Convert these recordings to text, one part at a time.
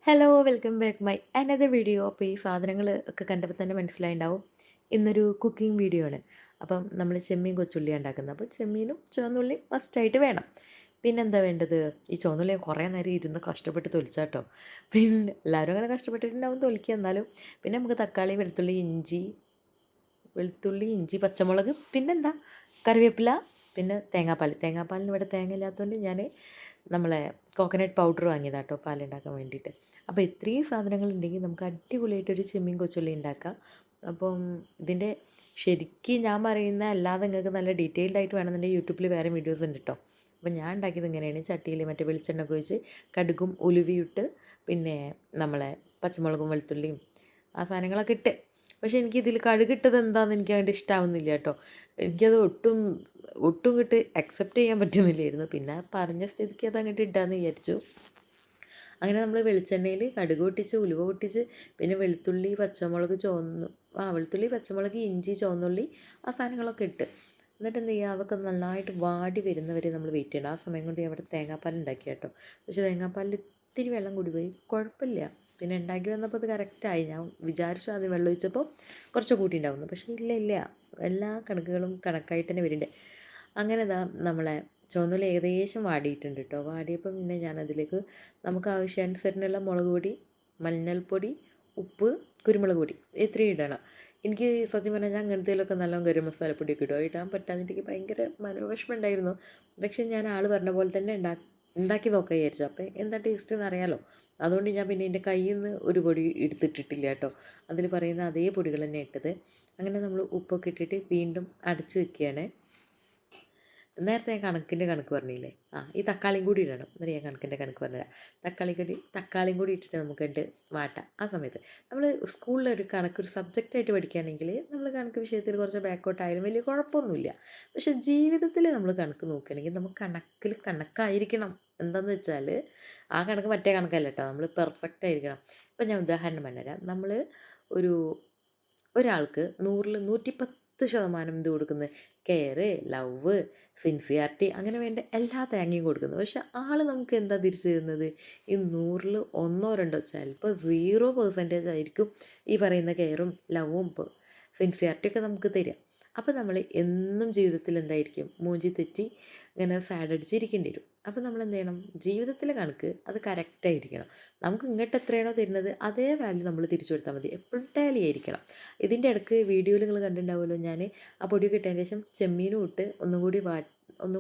Hello welcome back my another video. അപ്പോൾ ഈ സാധനങ്ങൾ ഒക്കെ കണ്ടപ്പോൾ തന്നെ മനസ്സിലായിണ്ടാവും ഇന്നൊരു കുക്കിംഗ് വീഡിയോ ആണ്. അപ്പം നമ്മൾ ചെമ്മീൻ കൊച്ചുള്ളി ഉണ്ടാക്കുന്നത്. അപ്പോൾ ചെമ്മീനും ചുവന്നുള്ളി മസ്റ്റായിട്ട് വേണം. പിന്നെന്താ വേണ്ടത്? ഈ ചുവന്നുള്ളി കുറേ നേരം ഇരുന്ന് കഷ്ടപ്പെട്ട് തൊലിച്ചാട്ടോ. പിന്നെ എല്ലാവരും അങ്ങനെ കഷ്ടപ്പെട്ടിട്ടുണ്ടാവും തൊലിക്കുക. എന്നാലും പിന്നെ നമുക്ക് തക്കാളി, വെളുത്തുള്ളി ഇഞ്ചി പച്ചമുളക്, പിന്നെന്താ കറിവേപ്പില, പിന്നെ തേങ്ങാപ്പാലിന് ഇവിടെ തേങ്ങ ഇല്ലാത്തതുകൊണ്ട് ഞാൻ നമ്മളെ കോക്കനട്ട് പൗഡർ വാങ്ങിയതാട്ടോ പാലുണ്ടാക്കാൻ വേണ്ടിയിട്ട്. അപ്പോൾ ഇത്രയും സാധനങ്ങളുണ്ടെങ്കിൽ നമുക്ക് അടിപൊളിയായിട്ടൊരു ചെമ്മീൻ കൊച്ചുള്ളി ഉണ്ടാക്കാം. അപ്പം ഇതിൻ്റെ ശരിക്കും ഞാൻ പറയുന്ന അല്ലാതെ നിങ്ങൾക്ക് നല്ല ഡീറ്റെയിൽഡ് ആയിട്ട് വേണമെന്നുണ്ടെങ്കിൽ യൂട്യൂബിൽ വേറെ വീഡിയോസ് ഉണ്ട് കേട്ടോ. അപ്പം ഞാൻ ഉണ്ടാക്കിയത് ഇങ്ങനെയാണ്. ചട്ടിയിൽ മറ്റേ വെളിച്ചെണ്ണ ഒക്കെ ഒഴിച്ച് കടുകും ഉലുവയിട്ട് പിന്നെ നമ്മളെ പച്ചമുളകും വെളുത്തുള്ളിയും ആ സാധനങ്ങളൊക്കെ ഇട്ട്. പക്ഷേ എനിക്കിതിൽ കടുകിട്ടത് എന്താണെന്ന് എനിക്ക് അങ്ങോട്ട് ഇഷ്ടമാവുന്നില്ല കേട്ടോ. എനിക്കത് ഒട്ടും ഒട്ടും ഇങ്ങോട്ട് അക്സെപ്റ്റ് ചെയ്യാൻ പറ്റുന്നില്ലായിരുന്നു. പിന്നെ പറഞ്ഞ സ്ഥിതിക്ക് അത് അങ്ങോട്ട് ഇട്ടാന്ന് വിചാരിച്ചു. അങ്ങനെ നമ്മൾ വെളിച്ചെണ്ണയിൽ കടുക് പൊട്ടിച്ച് ഉലുവ പൊട്ടിച്ച് പിന്നെ വെളുത്തുള്ളി പച്ചമുളക് ഇഞ്ചി ചുവന്നുള്ളി ആ സാധനങ്ങളൊക്കെ ഇട്ട് എന്നിട്ട് എന്ത് ചെയ്യുക, അതൊക്കെ നന്നായിട്ട് വാടി വരുന്നവരെ നമ്മൾ വെയിറ്റ് ചെയ്യണം. ആ സമയം കൊണ്ട് അവിടെ തേങ്ങാപ്പാൽ ഉണ്ടാക്കി കേട്ടോ. പക്ഷേ തേങ്ങാപ്പാലിൽ ഇത്തിരി വെള്ളം കൂടി പോയി, കുഴപ്പമില്ല. പിന്നെ ഉണ്ടാക്കി വന്നപ്പോൾ അത് കറക്റ്റായി. ഞാൻ വിചാരിച്ചു അത് വെള്ളം ഒഴിച്ചപ്പോൾ കുറച്ച് കൂട്ടിയിട്ടുണ്ടാവുന്നു. പക്ഷേ ഇല്ല, എല്ലാ കണക്കുകളും കണക്കായിട്ട് തന്നെ വരുന്നുണ്ട്. അങ്ങനെ നമ്മളെ ചുവന്നുള്ളി ഏകദേശം വാടിയിട്ടുണ്ട് കേട്ടോ. വാടിയപ്പം പിന്നെ ഞാനതിലേക്ക് നമുക്ക് ആവശ്യാനുസരണമുള്ള മുളക് പൊടി, മഞ്ഞൾപ്പൊടി, ഉപ്പ്, കുരുമുളക് പൊടി ഇത്രയും ഇടണം. എനിക്ക് സത്യം പറഞ്ഞാൽ ഞാൻ അങ്ങനത്തേലൊക്കെ നല്ലോണം ഗരം മസാലപ്പൊടിയൊക്കെ ഇടും. ഇടാൻ പറ്റാഞ്ഞിട്ട് എനിക്ക് ഭയങ്കര മനോവിഷമം ഉണ്ടായിരുന്നു. പക്ഷേ ഞാൻ ആൾ പറഞ്ഞ പോലെ തന്നെ ഉണ്ടാക്കി നോക്കാൻ വിചാരിച്ചു. അപ്പോൾ എന്താ ടേസ്റ്റ് എന്ന് അറിയാമല്ലോ. അതുകൊണ്ട് ഞാൻ പിന്നെ എൻ്റെ കയ്യിൽ നിന്ന് ഒരു പൊടി എടുത്തിട്ടിട്ടില്ല കേട്ടോ. അതിൽ പറയുന്ന അതേ പൊടികൾ തന്നെ ഇട്ടത്. അങ്ങനെ നമ്മൾ ഉപ്പൊക്കെ ഇട്ടിട്ട് വീണ്ടും അടച്ച് വെക്കുകയാണ്. നേരത്തെ ഞാൻ കണക്ക് പറഞ്ഞില്ലേ, ഈ തക്കാളിയും കൂടി ഇടണം. എന്നിട്ട് ഞാൻ കണക്ക് പറഞ്ഞുതരാം. തക്കാളിയും കൂടി ഇട്ടിട്ട് നമുക്കിട്ട് വാട്ടാം. ആ സമയത്ത് നമ്മൾ സ്കൂളിലൊരു ഒരു സബ്ജക്റ്റായിട്ട് പഠിക്കുകയാണെങ്കിൽ നമ്മൾ കണക്ക് വിഷയത്തിൽ കുറച്ച് ബാക്കോട്ടായാലും വലിയ കുഴപ്പമൊന്നുമില്ല. പക്ഷേ ജീവിതത്തിൽ നമ്മൾ കണക്ക് നോക്കുകയാണെങ്കിൽ നമുക്ക് കണക്കായിരിക്കണം. എന്താണെന്ന് വെച്ചാൽ ആ കണക്ക് മറ്റേ കണക്കല്ല കേട്ടോ, നമ്മൾ പെർഫെക്റ്റ് ആയിരിക്കണം. ഇപ്പം ഞാൻ ഉദാഹരണം പറഞ്ഞുതരാം. നമ്മൾ ഒരു ഒരാൾക്ക് 100ൽ 110% ഇത് കൊടുക്കുന്നത് കെയർ, ലവ്, സിൻസിയാരിറ്റി അങ്ങനെ വേണ്ട എല്ലാ തേങ്ങയും കൊടുക്കുന്നത്. പക്ഷെ ആൾ നമുക്ക് എന്താ തിരിച്ചു തരുന്നത്? ഈ 100ൽ 1-2 ചിലപ്പോൾ 0% ആയിരിക്കും ഈ പറയുന്ന കെയറും ലവും സിൻസിയാരിറ്റിയൊക്കെ നമുക്ക് തരിക. അപ്പോൾ നമ്മൾ എന്നും ജീവിതത്തിൽ എന്തായിരിക്കും, മൂഞ്ചി തെറ്റി ഇങ്ങനെ സാഡ് അടിച്ചിരിക്കേണ്ടി വരും. അപ്പോൾ നമ്മൾ എന്ത് ചെയ്യണം? ജീവിതത്തിലെ കണക്ക് അത് കറക്റ്റായിരിക്കണം. നമുക്ക് ഇങ്ങോട്ട് എത്രയാണോ തരുന്നത് അതേ വാല്യൂ നമ്മൾ തിരിച്ചു കൊടുത്താൽ മതി. എപ്പോഴും ടാലി ആയിരിക്കണം. ഇതിൻ്റെ ഇടയ്ക്ക് വീഡിയോയിൽ നിങ്ങൾ കണ്ടിട്ടുണ്ടാവുമല്ലോ, ഞാൻ ആ പൊടിയൊക്കെ ഇട്ടതിന് ശേഷം ചെമ്മീനും ഇട്ട് ഒന്നും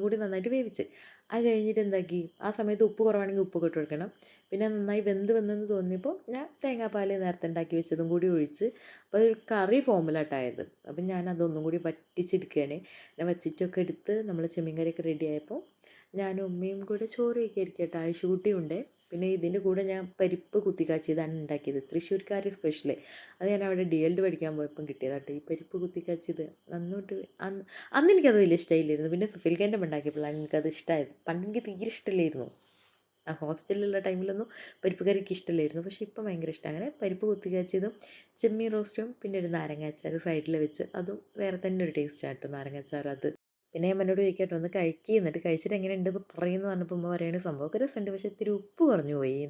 കൂടി നന്നായിട്ട് വേവിച്ച് അത് കഴിഞ്ഞിട്ട് എന്താക്കി, ആ സമയത്ത് ഉപ്പ് കുറവാണെങ്കിൽ ഉപ്പൊക്കെ ഇട്ട് കൊടുക്കണം. പിന്നെ നന്നായി വെന്തെന്ന് തോന്നിയപ്പോൾ ഞാൻ തേങ്ങാപ്പാൽ നേരത്തെ ഉണ്ടാക്കി വെച്ചതും കൂടി ഒഴിച്ച് അപ്പോൾ ഒരു കറി ഫോമിലാട്ടായത്. അപ്പം ഞാൻ അതൊന്നും കൂടി വറ്റിച്ചെടുക്കുകയാണ്. ഞാൻ വച്ചിട്ടൊക്കെ എടുത്ത് നമ്മൾ ചെമ്മീൻ കറിയൊക്കെ റെഡി ആയപ്പോൾ ഞാനും ഉമ്മയും കൂടെ ചോറ് കഴിക്കായിരിക്കും കേട്ടോ. ആയിഷൂട്ടിയുണ്ട്. പിന്നെ ഇതിൻ്റെ കൂടെ ഞാൻ പരിപ്പ് കുത്തിക്കാച്ചിയതാണ് ഉണ്ടാക്കിയത്. തൃശ്ശൂർക്കാർ സ്പെഷ്യൽ. അത് ഞാൻ അവിടെ DLD പഠിക്കാൻ പോയപ്പം കിട്ടിയതാട്ടോ ഈ പരിപ്പ് കുത്തിക്കാച്ചിയത്. അന്ന് എനിക്കത് വലിയ ഇഷ്ടമില്ലായിരുന്നു. പിന്നെ സുഫിൽക്കേൻ്റെ ഉണ്ടാക്കിയപ്പോഴാണ് എനിക്കത് ഇഷ്ടമായത്. പണ്ട് എനിക്ക് തീരെ ഇഷ്ടമില്ലായിരുന്നു. ആ ഹോസ്റ്റലിലുള്ള ടൈമിലൊന്നും പരിപ്പ് കറിക്ക് ഇഷ്ടമില്ലായിരുന്നു. പക്ഷേ ഇപ്പം ഭയങ്കര ഇഷ്ടം. അങ്ങനെ പരിപ്പ് കുത്തിക്കാച്ചിയതും ചെമ്മീൻ റോസ്റ്റും പിന്നെ ഒരു നാരങ്ങാച്ചാർ സൈഡിൽ വെച്ച് അതും വേറെ തന്നെ ഒരു ടേസ്റ്റാണ് കേട്ടോ നാരങ്ങാച്ചാർ. അത് പിന്നെ ഞാൻ എന്നോട് ചോദിക്കട്ടോ ഒന്ന് കഴിക്കുക, എന്നിട്ട് കഴിച്ചിട്ട് എങ്ങനെ ഉണ്ടെന്ന് പറയുമെന്ന് പറഞ്ഞപ്പോൾ ഉമ്മ പറയുകയാണ് സംഭവമൊക്കെ രസമുണ്ട്, പക്ഷേ ഇത്തിരി ഉപ്പ് കുറഞ്ഞു പോയി.